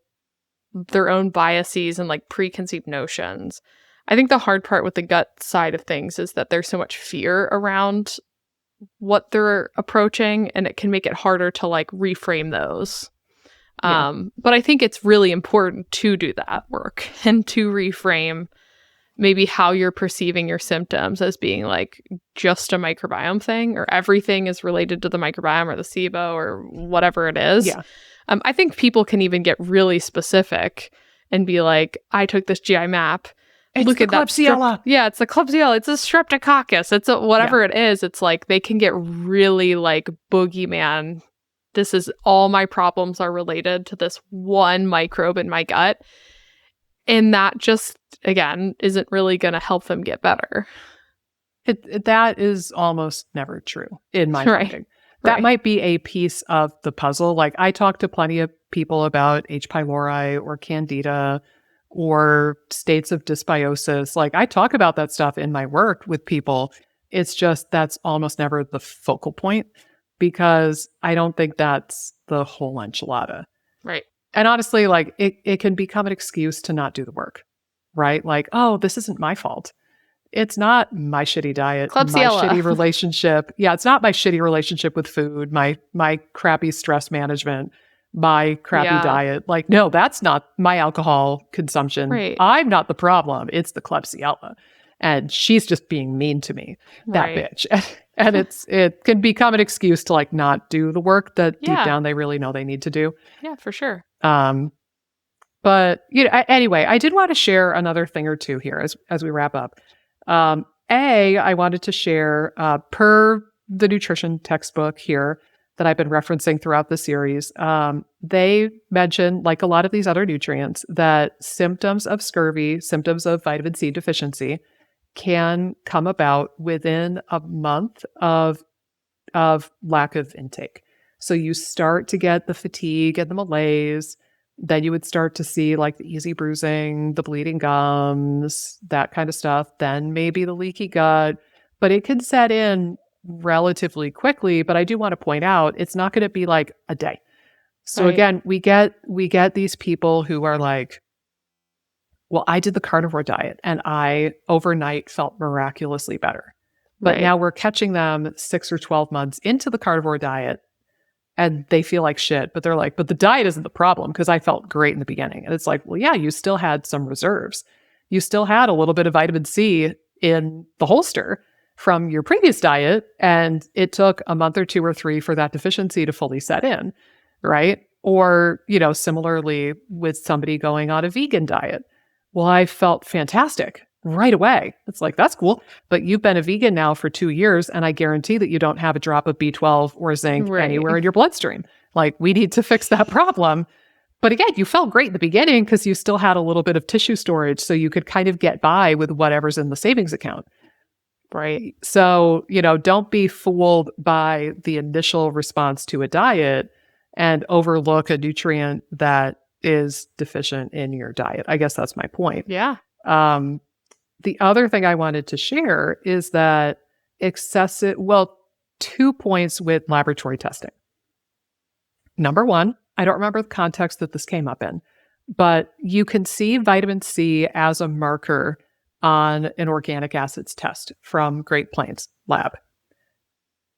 their own biases and like preconceived notions. I think the hard part with the gut side of things is that there's so much fear around what they're approaching and it can make it harder to like reframe those. yeah, But I think it's really important to do that work and to reframe maybe how you're perceiving your symptoms as being like just a microbiome thing or everything is related to the microbiome or the SIBO or whatever it is. yeah. I think people can even get really specific and be like, I took this GI map. It's Look the at that Klebsiella. yeah, it's a Klebsiella. It's a streptococcus. It's a Yeah, whatever it is. It's like they can get really like boogeyman. This is all my problems are related to this one microbe in my gut. And that just, again, isn't really going to help them get better. that is almost never true in my Right. finding. That Right. might be a piece of the puzzle. Like I talk to plenty of people about H. pylori or candida or states of dysbiosis. Like I talk about that stuff in my work with people. It's just that's almost never the focal point because I don't think that's the whole enchilada. Right. And honestly, like it can become an excuse to not do the work, right? Like, oh, this isn't my fault. It's not my shitty diet, my Klebsiella. shitty relationship. Yeah, it's not my shitty relationship with food, my crappy stress management, my crappy Yeah. diet. Like, no, that's not my alcohol consumption. Right. I'm not the problem. It's the Klebsiella. and she's just being mean to me, that Right. bitch. And it can become an excuse to like not do the work that deep Yeah. down they really know they need to do. Yeah, for sure. Um, but anyway, I did want to share another thing or two here as we wrap up. I wanted to share per the nutrition textbook here that I've been referencing throughout the series. They mention, like a lot of these other nutrients, that symptoms of scurvy, symptoms of vitamin C deficiency, can come about within a month of lack of intake. So you start to get the fatigue and the malaise. Then you would start to see like the easy bruising, the bleeding gums, that kind of stuff. Then maybe the leaky gut, but it can set in relatively quickly. But I do want to point out it's not going to be like a day. So Right. again, we get these people who are like, well, I did the carnivore diet and I overnight felt miraculously better. But Right. now we're catching them 6 or 12 months into the carnivore diet and they feel like shit. But they're like, but the diet isn't the problem because I felt great in the beginning. And it's like, well, yeah, you still had some reserves. You still had a little bit of vitamin C in the holster from your previous diet. And it took a month or 2 or 3 for that deficiency to fully set in. Right. Or, similarly with somebody going on a vegan diet. Well, I felt fantastic right away. It's like, that's cool. But you've been a vegan now for 2 years, and I guarantee that you don't have a drop of B12 or zinc Right. anywhere in your bloodstream. Like, we need to fix that problem. But again, you felt great in the beginning because you still had a little bit of tissue storage, so you could kind of get by with whatever's in the savings account. Right. So, don't be fooled by the initial response to a diet and overlook a nutrient that is deficient in your diet. I guess that's my point. Yeah. Um, the other thing I wanted to share is that well, 2 points with laboratory testing. Number one, I don't remember the context that this came up in, but you can see vitamin C as a marker on an organic acids test from Great Plains Lab.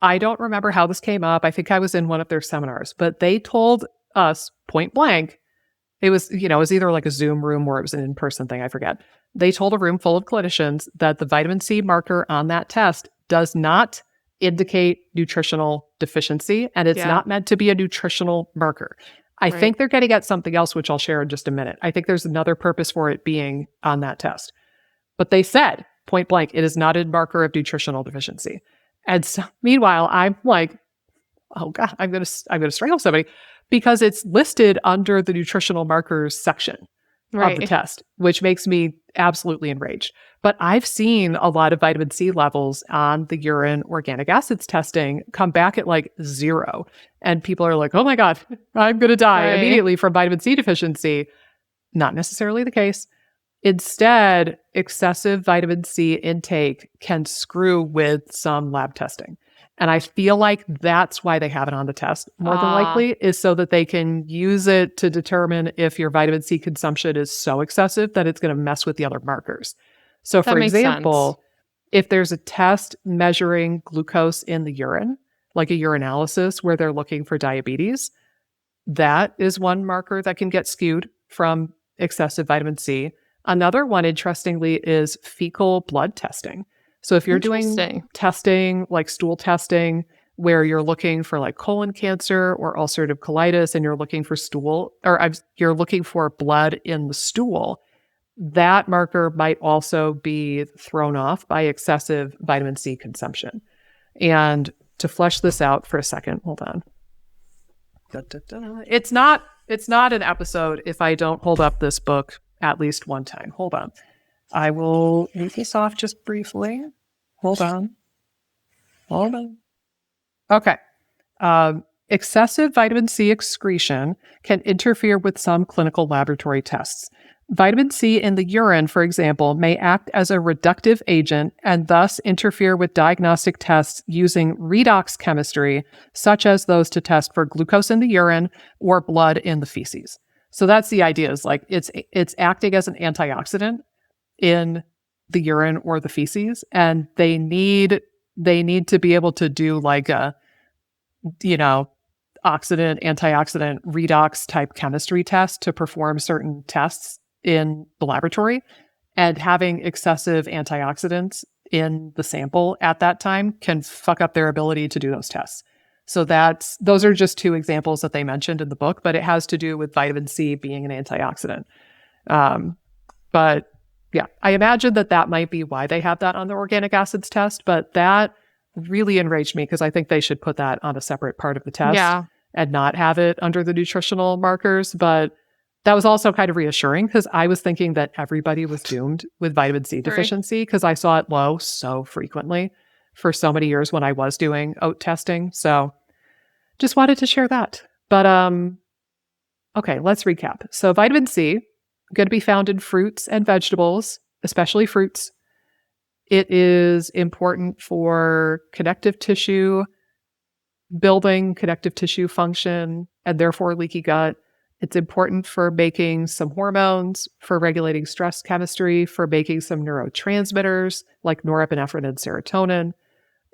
I don't remember how this came up. I think I was in one of their seminars, but they told us point blank, it was either like a Zoom room or it was an in-person thing, I forget. They told a room full of clinicians that the vitamin C marker on that test does not indicate nutritional deficiency, and it's Yeah. not meant to be a nutritional marker. I Right. think they're getting at something else, which I'll share in just a minute. I think there's another purpose for it being on that test. But they said, point blank, it is not a marker of nutritional deficiency. And so, meanwhile, I'm like, oh God, I'm gonna strangle somebody because it's listed under the nutritional markers section of the Right. test, which makes me absolutely enraged. But I've seen a lot of vitamin C levels on the urine organic acids testing come back at like 0. And people are like, oh my God, I'm going to die Right. immediately from vitamin C deficiency. Not necessarily the case. Instead, excessive vitamin C intake can screw with some lab testing. And I feel like that's why they have it on the test, more than likely, is so that they can use it to determine if your vitamin C consumption is so excessive that it's going to mess with the other markers. So, That for makes sense. example, if there's a test measuring glucose in the urine, like a urinalysis where they're looking for diabetes, that is one marker that can get skewed from excessive vitamin C. Another one, interestingly, is fecal blood testing. So if you're doing Interesting. testing like stool testing, where you're looking for like colon cancer or ulcerative colitis, and you're looking for you're looking for blood in the stool, that marker might also be thrown off by excessive vitamin C consumption. And to flesh this out for a second, hold on. It's not an episode if I don't hold up this book at least one time. Hold on. I will leave this off just briefly. Hold on. Okay. Excessive vitamin C excretion can interfere with some clinical laboratory tests. Vitamin C in the urine, for example, may act as a reductive agent and thus interfere with diagnostic tests using redox chemistry, such as those to test for glucose in the urine or blood in the feces. So that's the idea, is like it's acting as an antioxidant in the urine or the feces, and they need to be able to do like a antioxidant redox type chemistry test to perform certain tests in the laboratory. And having excessive antioxidants in the sample at that time can fuck up their ability to do those tests. So those are just two examples that they mentioned in the book, but it has to do with vitamin C being an antioxidant. But yeah, I imagine that might be why they have that on the organic acids test, but that really enraged me because I think they should put that on a separate part of the test and not have it under the nutritional markers. But that was also kind of reassuring because I was thinking that everybody was doomed with vitamin C deficiency because I saw it low so frequently for so many years when I was doing oat testing. So just wanted to share that. But okay, let's recap. So vitamin C, going to be found in fruits and vegetables, especially fruits. It is important for connective tissue building, connective tissue function, and therefore leaky gut. It's important for making some hormones, for regulating stress chemistry, for making some neurotransmitters like norepinephrine and serotonin.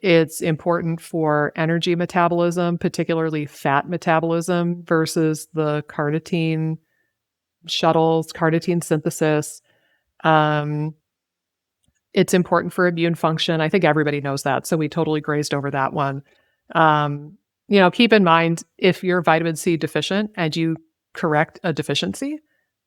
It's important for energy metabolism, particularly fat metabolism versus the carnitine shuttles, carnitine synthesis. It's important for immune function. I think everybody knows that, so we totally grazed over that one. Keep in mind, if you're vitamin C deficient and you correct a deficiency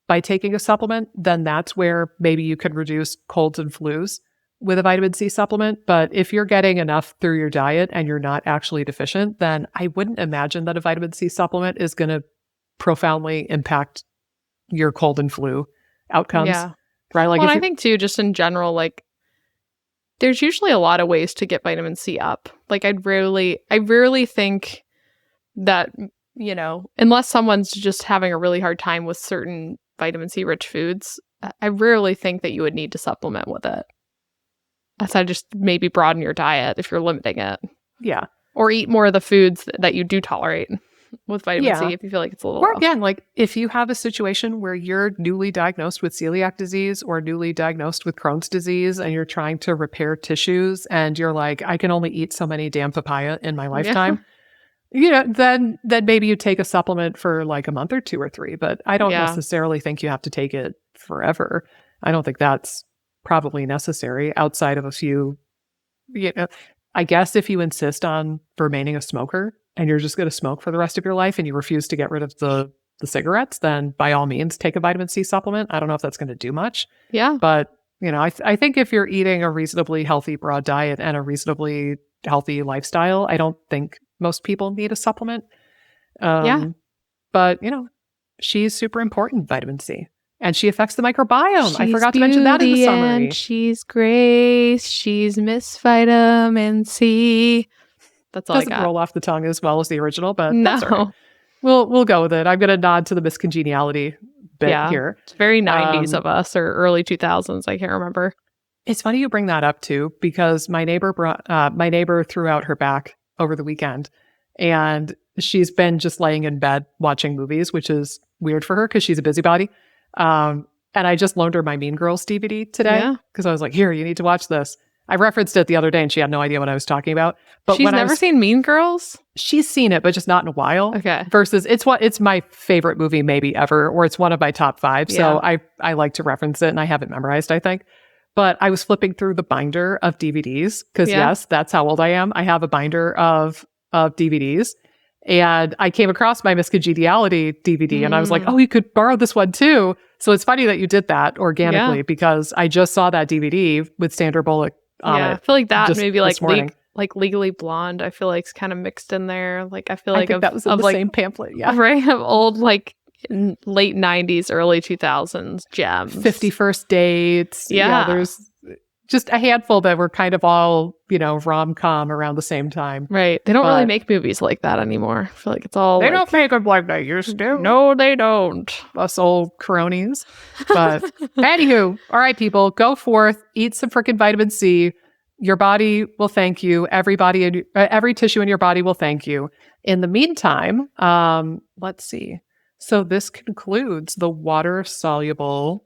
by taking a supplement, then that's where maybe you can reduce colds and flus with a vitamin C supplement. But if you're getting enough through your diet and you're not actually deficient, then I wouldn't imagine that a vitamin C supplement is going to profoundly impact your cold and flu outcomes. Yeah. Right? Like, I think too, just in general, like there's usually a lot of ways to get vitamin C up. Like I rarely think that, unless someone's just having a really hard time with certain vitamin C rich foods, I rarely think that you would need to supplement with it. Aside just maybe broaden your diet if you're limiting it. Yeah. Or eat more of the foods that you do tolerate with vitamin C if you feel like it's a little Or low. again, like if you have a situation where you're newly diagnosed with celiac disease or newly diagnosed with Crohn's disease and you're trying to repair tissues and you're like, I can only eat so many damn papaya in my lifetime, then maybe you take a supplement for like a month or two or three. But I don't necessarily think you have to take it forever. I don't think that's probably necessary outside of a few, I guess if you insist on remaining a smoker and you're just going to smoke for the rest of your life and you refuse to get rid of the cigarettes, then by all means take a vitamin C supplement. I don't know if that's going to do much. Yeah. But, I think if you're eating a reasonably healthy broad diet and a reasonably healthy lifestyle, I don't think most people need a supplement. But, she's super important, vitamin C. And she affects the microbiome. I forgot to mention that in the summary. And she's Grace. She's Miss Vitamin C. That's all I got. Doesn't roll off the tongue as well as the original, but that's all right. We'll go with it. I'm going to nod to the miscongeniality bit here. It's very 90s of us or early 2000s. I can't remember. It's funny you bring that up too, because my neighbor threw out her back over the weekend, and she's been just laying in bed watching movies, which is weird for her because she's a busybody. And I just loaned her my Mean Girls DVD today because I was like, here, you need to watch this. I referenced it the other day and she had no idea what I was talking about. But she's never seen Mean Girls? She's seen it, but just not in a while. Okay. Versus it's my favorite movie maybe ever, or it's one of my top 5. Yeah. So I like to reference it and I have it memorized, I think. But I was flipping through the binder of DVDs because yes, that's how old I am. I have a binder of DVDs. And I came across my Miscongeniality DVD and I was like, oh, you could borrow this one too. So it's funny that you did that organically because I just saw that DVD with Sandra Bullock on it. I feel like that maybe like Legally Blonde, I feel like it's kind of mixed in there. Like I feel like that was in the same pamphlet. Yeah. Right. Of old like late 90s, early 2000s gems. 50 First Dates. Yeah. There's just a handful that were kind of all, rom-com around the same time. Right. They don't really make movies like that anymore. I feel like it's all They don't make them like they used to. No, they don't. Us old cronies. But anywho, all right, people, go forth, eat some freaking vitamin C. Your body will thank you. Every tissue in your body will thank you. In the meantime, let's see. So this concludes the water-soluble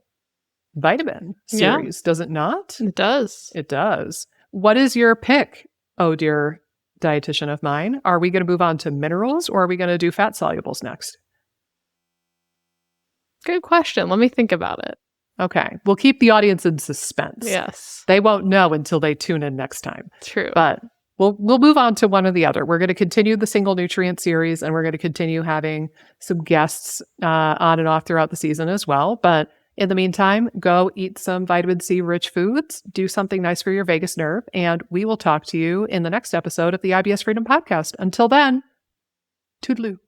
vitamin series, does it not? It does. It does. What is your pick, oh dear dietitian of mine? Are we going to move on to minerals or are we going to do fat solubles next? Good question. Let me think about it. Okay. We'll keep the audience in suspense. Yes. They won't know until they tune in next time. True. But we'll move on to one or the other. We're going to continue the single nutrient series, and we're going to continue having some guests on and off throughout the season as well. But in the meantime, go eat some vitamin C rich foods, do something nice for your vagus nerve, and we will talk to you in the next episode of the IBS Freedom Podcast. Until then, toodaloo.